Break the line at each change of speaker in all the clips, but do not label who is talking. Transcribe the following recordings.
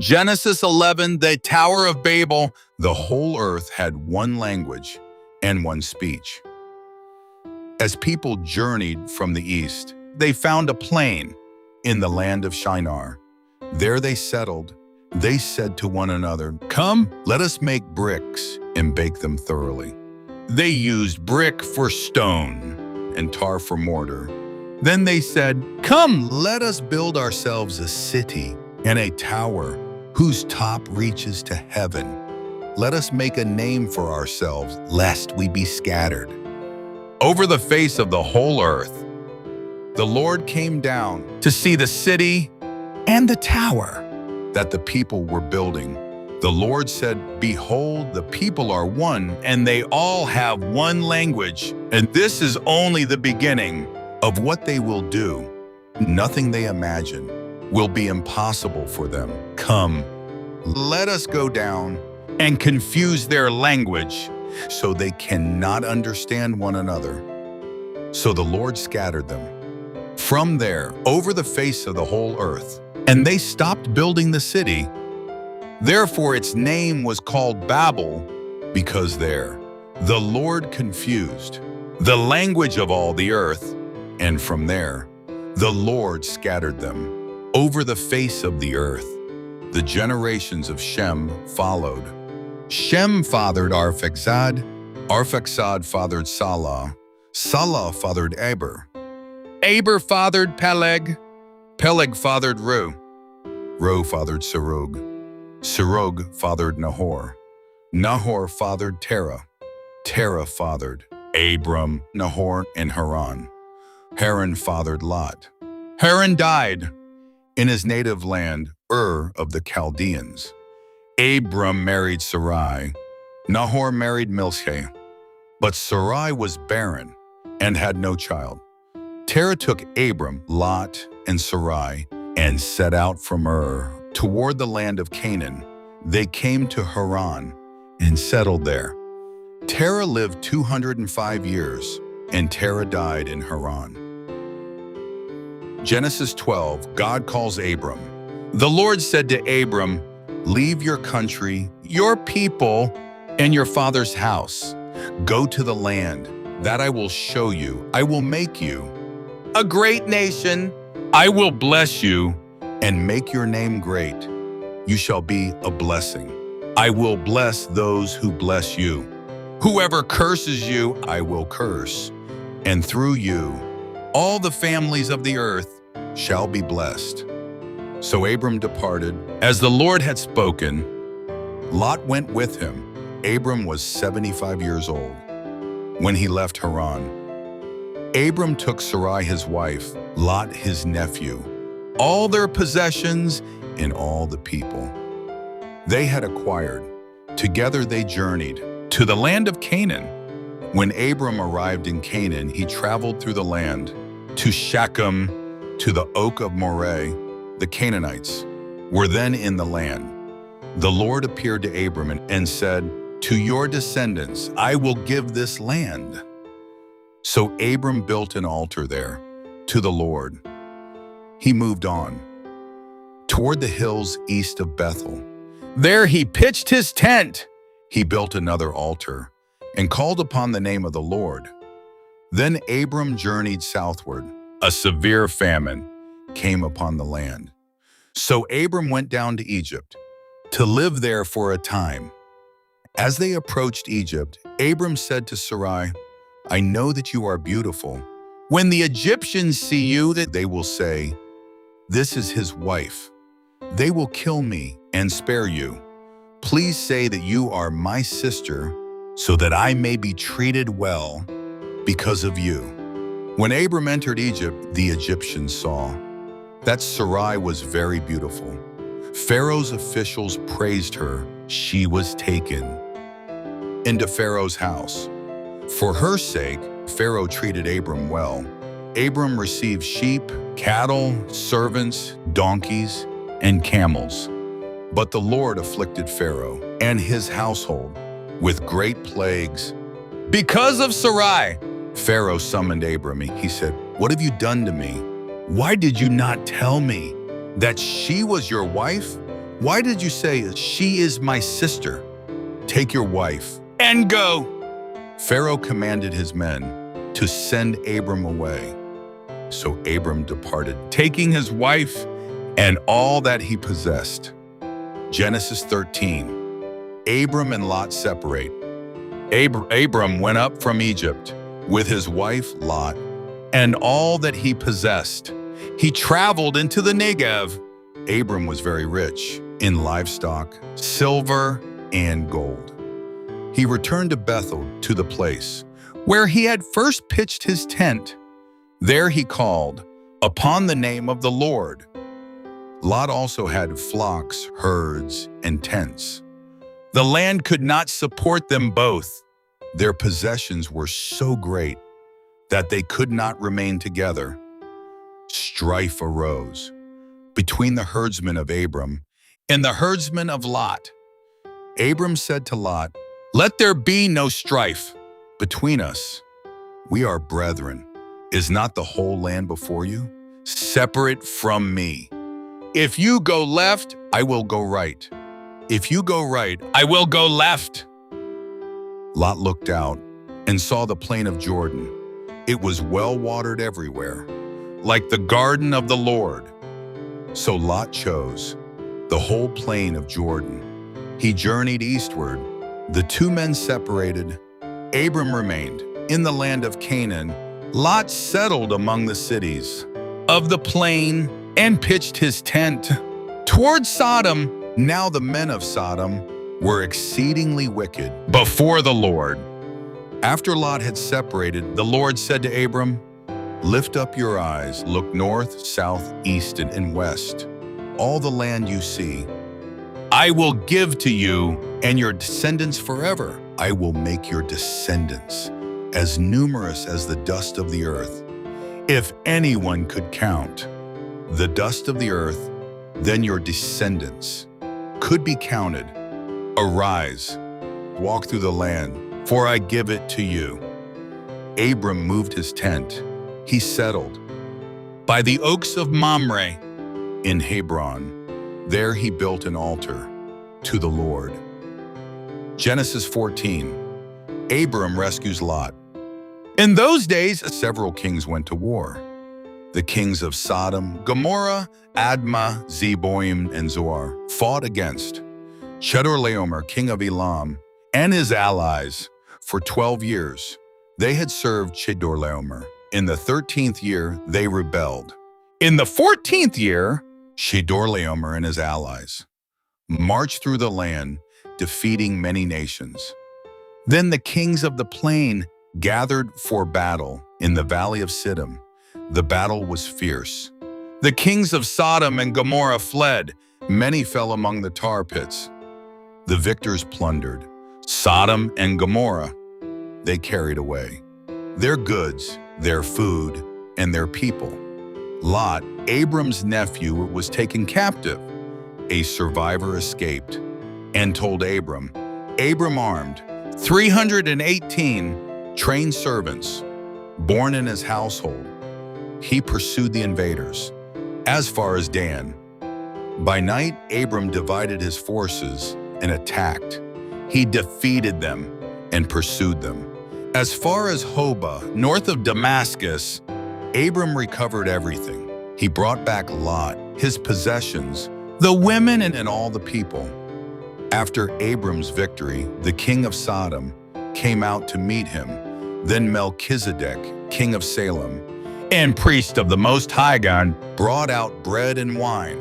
Genesis 11, the Tower of Babel. The whole earth had one language and one speech. As people journeyed from the east, they found a plain in the land of Shinar. There they settled. They said to one another, "Come, let us make bricks and bake them thoroughly." They used brick for stone and tar for mortar. Then they said, "Come, let us build ourselves a city and a tower whose top reaches to heaven. Let us make a name for ourselves, lest we be scattered over the face of the whole earth." The Lord came down to see the city and the tower that the people were building. The Lord said, "Behold, the people are one, and they all have one language, and this is only the beginning of what they will do. Nothing they imagine will be impossible for them. Come, let us go down and confuse their language, so they cannot understand one another." So the Lord scattered them from there over the face of the whole earth, and they stopped building the city. Therefore its name was called Babel, because there the Lord confused the language of all the earth, and from there the Lord scattered them over the face of the earth. The generations of Shem followed. Shem fathered Arphaxad. Arphaxad fathered Salah. Salah fathered Eber. Eber fathered Peleg. Peleg fathered Ru. Ru fathered Serug. Serug fathered Nahor. Nahor fathered Terah. Terah fathered Abram, Nahor, and Haran. Haran fathered Lot. Haran died in his native land, Ur of the Chaldeans. Abram married Sarai. Nahor married Milcah. But Sarai was barren and had no child. Terah took Abram, Lot, and Sarai and set out from Ur toward the land of Canaan. They came to Haran and settled there. Terah lived 205 years, and Terah died in Haran. Genesis 12, God calls Abram. The Lord said to Abram, "Leave your country, your people, and your father's house. Go to the land that I will show you. I will make you a great nation. I will bless you and make your name great. You shall be a blessing. I will bless those who bless you. Whoever curses you, I will curse. And through you, all the families of the earth shall be blessed." So Abram departed, as the Lord had spoken. Lot went with him. Abram was 75 years old when he left Haran. Abram took Sarai his wife, Lot his nephew, all their possessions, and all the people they had acquired. Together they journeyed to the land of Canaan. When Abram arrived in Canaan, he traveled through the land to Shechem, to the oak of Moreh. The Canaanites were then in the land. The Lord appeared to Abram and said, "To your descendants I will give this land." So Abram built an altar there to the Lord. He moved on toward the hills east of Bethel. There he pitched his tent. He built another altar and called upon the name of the Lord. Then Abram journeyed southward. A severe famine came upon the land. So Abram went down to Egypt to live there for a time. As they approached Egypt, Abram said to Sarai, "I know that you are beautiful. When the Egyptians see you, that they will say, 'This is his wife.' They will kill me and spare you. Please say that you are my sister, so that I may be treated well because of you." When Abram entered Egypt, the Egyptians saw that Sarai was very beautiful. Pharaoh's officials praised her. She was taken into Pharaoh's house. For her sake, Pharaoh treated Abram well. Abram received sheep, cattle, servants, donkeys, and camels. But the Lord afflicted Pharaoh and his household with great plagues because of Sarai. Pharaoh summoned Abram. He said, "What have you done to me? Why did you not tell me that she was your wife? Why did you say, she is my sister? Take your wife and go. Pharaoh commanded his men to send Abram away. So Abram departed, taking his wife and all that he possessed. Genesis 13. Abram and Lot separate. Abram went up from Egypt with his wife Lot and all that he possessed. He traveled into the Negev. Abram was very rich in livestock, silver, and gold. He returned to Bethel, to the place where he had first pitched his tent. There he called upon the name of the Lord. Lot also had flocks, herds, and tents. The land could not support them both. Their possessions were so great that they could not remain together. Strife arose between the herdsmen of Abram and the herdsmen of Lot. Abram said to Lot, "Let there be no strife between us. We are brethren. Is not the whole land before you? Separate from me. If you go left, I will go right. If you go right, I will go left." Lot looked out and saw the plain of Jordan. It was well watered everywhere, like the garden of the Lord. So Lot chose the whole plain of Jordan. He journeyed eastward. The two men separated. Abram remained in the land of Canaan. Lot settled among the cities of the plain and pitched his tent toward Sodom. Now the men of Sodom were exceedingly wicked before the Lord. After Lot had separated, the Lord said to Abram, "Lift up your eyes, look north, south, east, and west. All the land you see, I will give to you and your descendants forever. I will make your descendants as numerous as the dust of the earth. If anyone could count the dust of the earth, then your descendants could be counted. Arise, walk through the land, for I give it to you." Abram moved his tent. He settled by the oaks of Mamre in Hebron. There he built an altar to the Lord. Genesis 14. Abram rescues Lot. In those days, several kings went to war. The kings of Sodom, Gomorrah, Admah, Zeboim, and Zoar fought against Chedorlaomer, king of Elam, and his allies for 12 years. They had served Chedorlaomer. In the 13th year, they rebelled. In the 14th year, Chedorlaomer and his allies marched through the land, defeating many nations. Then the kings of the plain gathered for battle in the valley of Siddim. The battle was fierce. The kings of Sodom and Gomorrah fled. Many fell among the tar pits. The victors plundered Sodom and Gomorrah. They carried away their goods, their food, and their people. Lot, Abram's nephew, was taken captive. A survivor escaped and told Abram. Abram armed 318 trained servants born in his household. He pursued the invaders as far as Dan. By night, Abram divided his forces and attacked. He defeated them and pursued them. As far as Hobah, north of Damascus, Abram recovered everything. He brought back Lot, his possessions, the women, and all the people. After Abram's victory, the king of Sodom came out to meet him. Then Melchizedek, king of Salem, and priest of the Most High God, brought out bread and wine.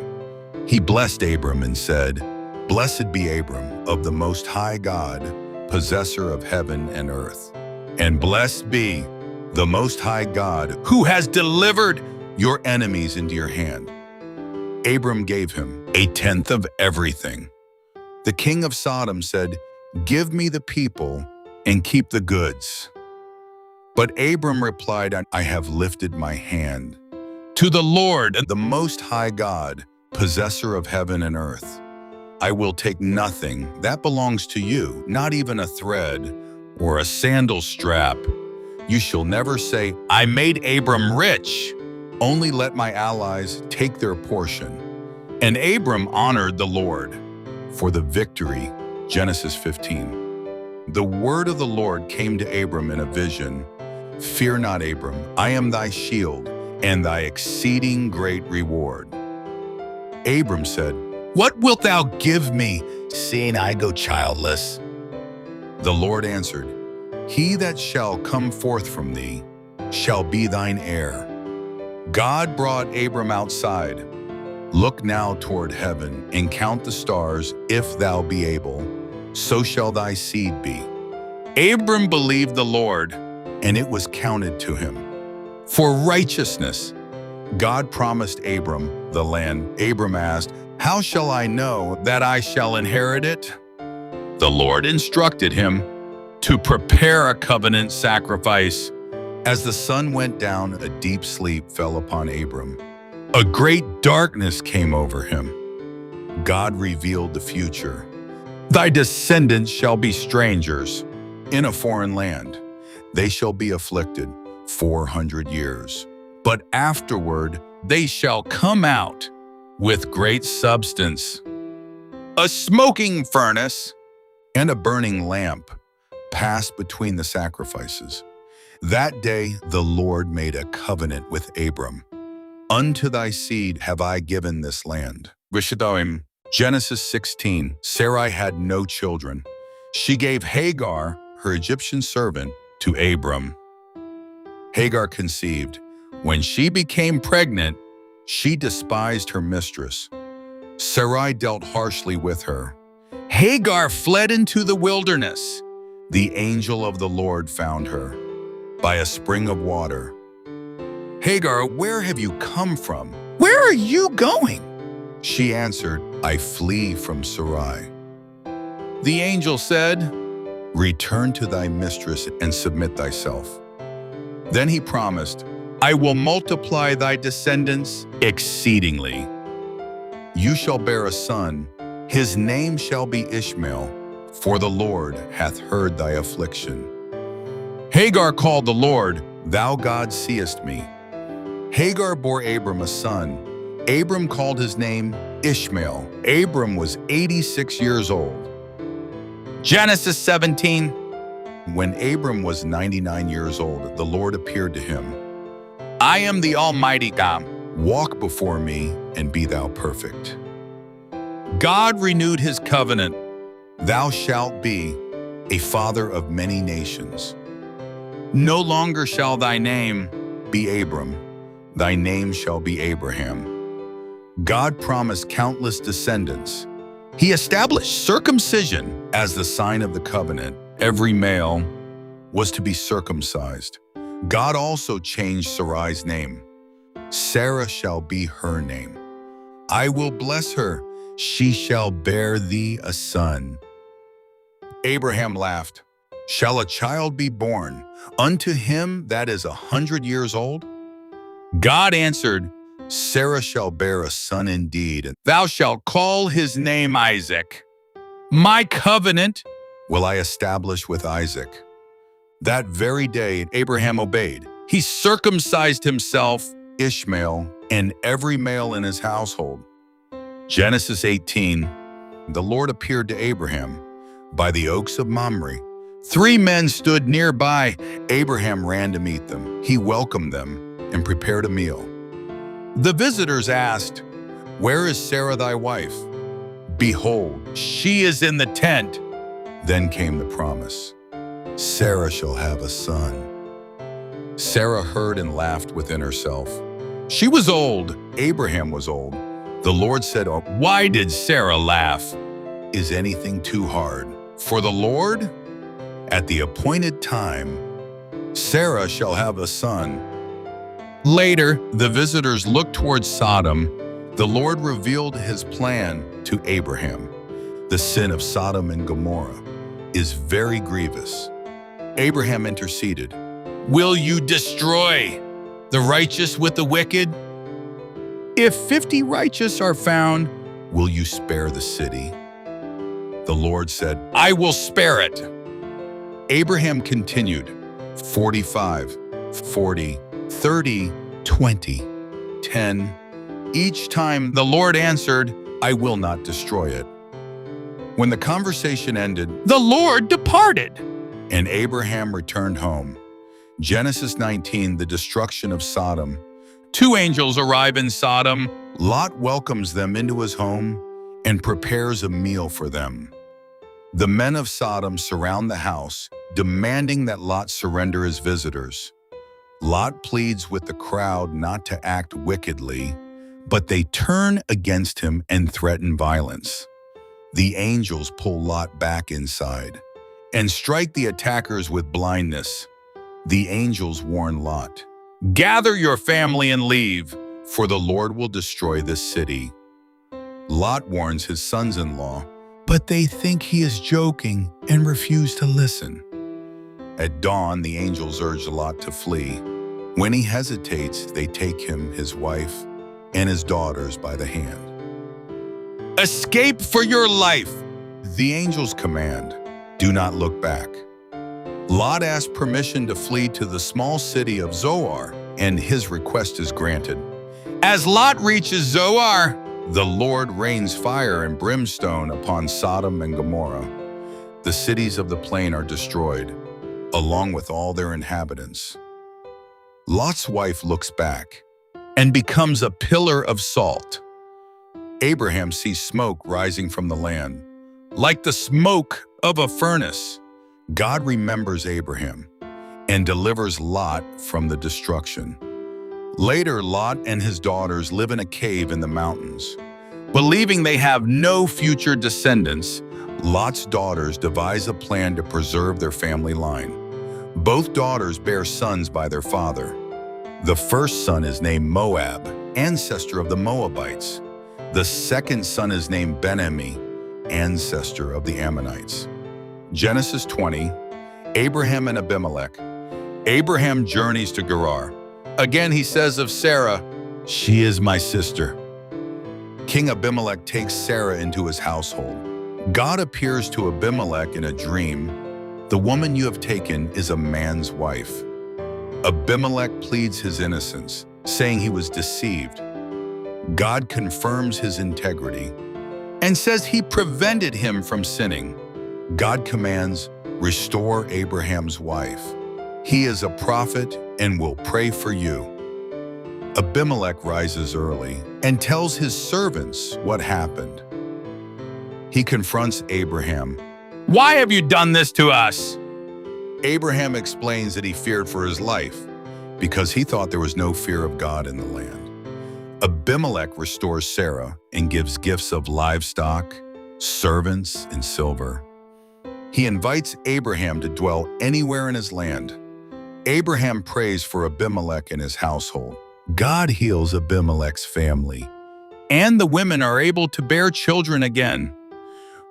He blessed Abram and said, "Blessed be Abram of the Most High God, possessor of heaven and earth. And blessed be the Most High God, who has delivered your enemies into your hand." Abram gave him a tenth of everything. The king of Sodom said, "Give me the people and keep the goods." But Abram replied, "I have lifted my hand to the Lord, the Most High God, possessor of heaven and earth. I will take nothing that belongs to you, not even a thread or a sandal strap. You shall never say, 'I made Abram rich.' Only let my allies take their portion And Abram honored the Lord for the victory. Genesis 15. The word of the Lord came to Abram in a vision. Fear not, Abram, I am thy shield and thy exceeding great reward. Abram said, What wilt thou give me, seeing I go childless? The Lord answered, He that shall come forth from thee shall be thine heir. God brought Abram outside. Look now toward heaven and count the stars, if thou be able. So shall thy seed be. Abram believed the Lord, and it was counted to him for righteousness. God promised Abram the land. Abram asked, How shall I know that I shall inherit it? The Lord instructed him to prepare a covenant sacrifice. As the sun went down, a deep sleep fell upon Abram. A great darkness came over him. God revealed the future. Thy descendants shall be strangers in a foreign land. They shall be afflicted 400 years. But afterward they shall come out with great substance. A smoking furnace and a burning lamp passed between the sacrifices. That day the Lord made a covenant with Abram. Unto thy seed have I given this land. Rishadoim. Genesis 16. Sarai had no children. She gave Hagar, her Egyptian servant, to Abram. Hagar conceived. When she became pregnant, she despised her mistress. Sarai dealt harshly with her. Hagar fled into the wilderness. The angel of the Lord found her by a spring of water. Hagar, where have you come from? Where are you going? She answered, I flee from Sarai. The angel said, Return to thy mistress and submit thyself. Then he promised, I will multiply thy descendants exceedingly. You shall bear a son. His name shall be Ishmael, for the Lord hath heard thy affliction. Hagar called the Lord, Thou God seest me. Hagar bore Abram a son. Abram called his name Ishmael. Abram was 86 years old. Genesis 17. When Abram was 99 years old, the Lord appeared to him. I am the Almighty God. Walk before me and be thou perfect. God renewed his covenant. Thou shalt be a father of many nations. No longer shall thy name be Abram. Thy name shall be Abraham. God promised countless descendants. He established circumcision as the sign of the covenant. Every male was to be circumcised. God also changed Sarai's name. Sarah shall be her name. I will bless her. She shall bear thee a son. Abraham laughed. Shall a child be born unto him that is 100 years old? God answered, Sarah shall bear a son indeed, and thou shalt call his name Isaac. My covenant will I establish with Isaac. That very day Abraham obeyed. He circumcised himself, Ishmael, and every male in his household. Genesis 18. The Lord appeared to Abraham by the oaks of Mamre. 3 men stood nearby. Abraham ran to meet them. He welcomed them and prepared a meal. The visitors asked, Where is Sarah thy wife? Behold, she is in the tent. Then came the promise. Sarah shall have a son. Sarah heard and laughed within herself. She was old. Abraham was old. The Lord said, Why did Sarah laugh? Is anything too hard for the Lord? At the appointed time, Sarah shall have a son. Later, the visitors looked towards Sodom. The Lord revealed his plan to Abraham. The sin of Sodom and Gomorrah is very grievous. Abraham interceded. Will you destroy the righteous with the wicked? If 50 righteous are found, will you spare the city? The Lord said, I will spare it. Abraham continued, 45, 40, 30, 20, 10, Each time the Lord answered, "I will not destroy it." When the conversation ended, the Lord departed, and Abraham returned home. Genesis 19, the destruction of Sodom. Two angels arrive in Sodom. Lot welcomes them into his home and prepares a meal for them. The men of Sodom surround the house, demanding that Lot surrender his visitors. Lot pleads with the crowd not to act wickedly, but they turn against him and threaten violence. The angels pull Lot back inside and strike the attackers with blindness. The angels warn Lot, "Gather your family and leave, for the Lord will destroy this city." Lot warns his sons-in-law, but they think he is joking and refuse to listen. At dawn, the angels urge Lot to flee. When he hesitates, they take him, his wife, and his daughters by the hand. "Escape for your life!" the angels command. Do not look back. Lot asks permission to flee to the small city of Zoar, and his request is granted. As Lot reaches Zoar, the Lord rains fire and brimstone upon Sodom and Gomorrah. The cities of the plain are destroyed, along with all their inhabitants. Lot's wife looks back and becomes a pillar of salt. Abraham sees smoke rising from the land, like the smoke of a furnace. God remembers Abraham and delivers Lot from the destruction. Later, Lot and his daughters live in a cave in the mountains. Believing they have no future descendants, Lot's daughters devise a plan to preserve their family line. Both daughters bear sons by their father. The first son is named Moab, ancestor of the Moabites. The second son is named Ben-Ami, ancestor of the Ammonites. Genesis 20, Abraham and Abimelech. Abraham journeys to Gerar. Again he says of Sarah, "She is my sister." King Abimelech takes Sarah into his household. God appears to Abimelech in a dream. "The woman you have taken is a man's wife." Abimelech pleads his innocence, saying he was deceived. God confirms his integrity and says he prevented him from sinning. God commands, "Restore Abraham's wife. He is a prophet and will pray for you." Abimelech rises early and tells his servants what happened. He confronts Abraham. "Why have you done this to us?" Abraham explains that he feared for his life because he thought there was no fear of God in the land. Abimelech restores Sarah and gives gifts of livestock, servants, and silver. He invites Abraham to dwell anywhere in his land. Abraham prays for Abimelech and his household. God heals Abimelech's family, and the women are able to bear children again.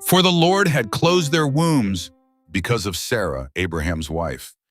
For the Lord had closed their wombs because of Sarah, Abraham's wife.